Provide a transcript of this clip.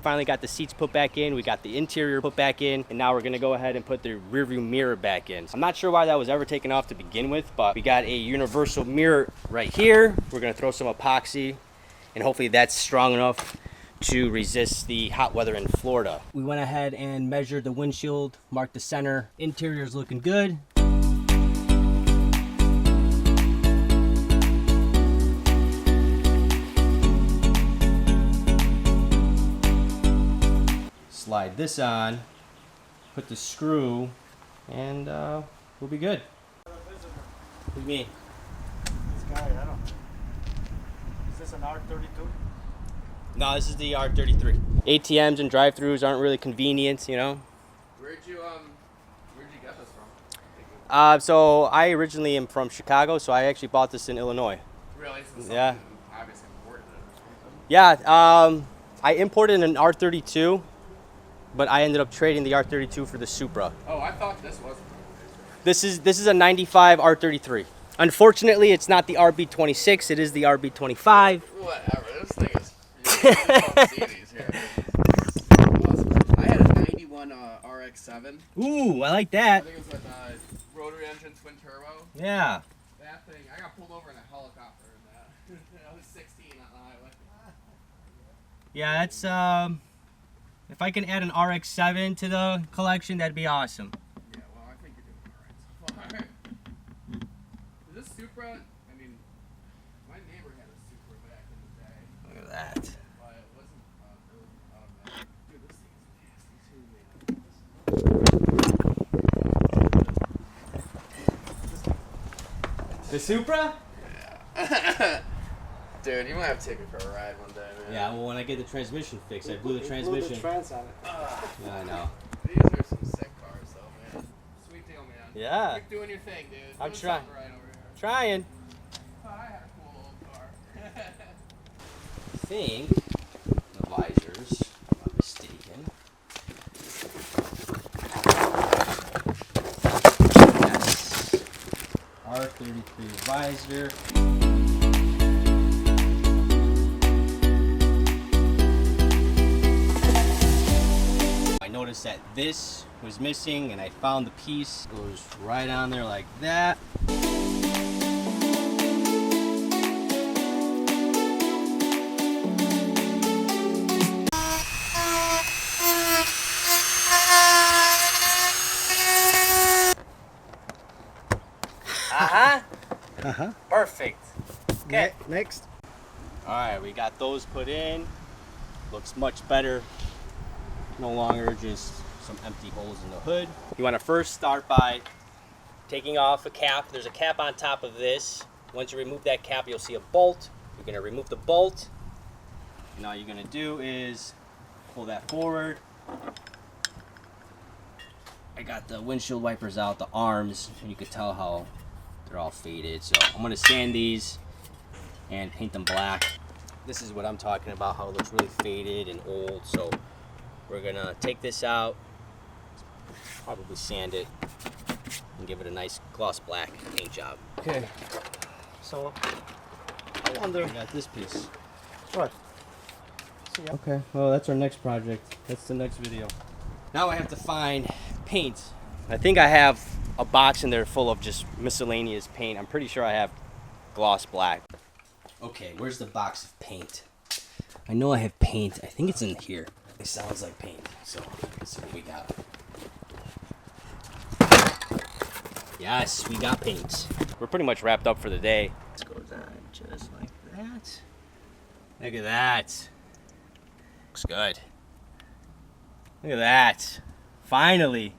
finally got the seats put back in, we got the interior put back in, and now we're gonna go ahead and put the rearview mirror back in. I'm not sure why that was ever taken off to begin with, but we got a universal mirror right here. We're gonna throw some epoxy, and hopefully that's strong enough to resist the hot weather in Florida. We went ahead and measured the windshield, marked the center. Interior's looking good. Slide this on, put the screw, and we'll be good. What do you mean? This guy, I don't know. Is this an R32? No, this is the R33. ATMs and drive-thrus aren't really convenient, you know. Where'd you get this from? So I originally am from Chicago, so I actually bought this in Illinois. Really? Yeah. Obviously imported it or something. Yeah, I imported an R32, but I ended up trading the R32 for the Supra. Oh, I thought this was. This is a 95 R33. Unfortunately, it's not the RB26, it is the RB25. Whatever, this thing is. You don't see these here. Awesome. I had a 91 RX-7. Ooh, I like I that. think it was a rotary engine twin turbo. Yeah. That thing, I got pulled over in a helicopter in that. I was 16 on the highway. Yeah, that's if I can add an RX-7 to the collection, that'd be awesome. Yeah, well, I think you're doing alright so far. Is this Supra? I mean, my neighbor had a Supra back in the day. Look at that. But it wasn't automatic. Dude, this thing's nasty too, man. The Supra? Yeah. Dude, you might have to take it for a ride one day, man. Yeah, well, when I get the transmission fixed, I blew the Blew transmission. the trans on it. Yeah, I know. These are some sick cars, though, man. Sweet deal, man. Yeah. Keep doing your thing, dude. I'm Doing trying. something right over here. Trying. Oh, I had a cool old car. I think the visors, if I'm mistaken. Yes. R33 visor. I noticed that this was missing and I found the piece. It goes right on there like that. Perfect. Okay. Next. All right, we got those put in. Looks much better. No longer just some empty holes in the hood. You want to first start by taking off a cap. There's a cap on top of this. Once you remove that cap, you'll see a bolt. You're going to remove the bolt. Now all you're going to do is pull that forward. I got the windshield wipers out, the arms, and you can tell how they're all faded. So I'm going to sand these and paint them black. This is what I'm talking about, how it looks really faded and old. So we're going to take this out, probably sand it, and give it a nice gloss black paint job. Okay. So, I wonder. I got this piece. What? Okay, well that's our next project. That's the next video. Now I have to find paint. I think I have a box in there full of just miscellaneous paint. I'm pretty sure I have gloss black. Okay, where's the box of paint? I know I have paint. I think it's in here. It sounds like paint. So let's see what we got. Yes, we got paint. We're pretty much wrapped up for the day. This goes on just like that. Look at that. Looks good. Look at that. Finally.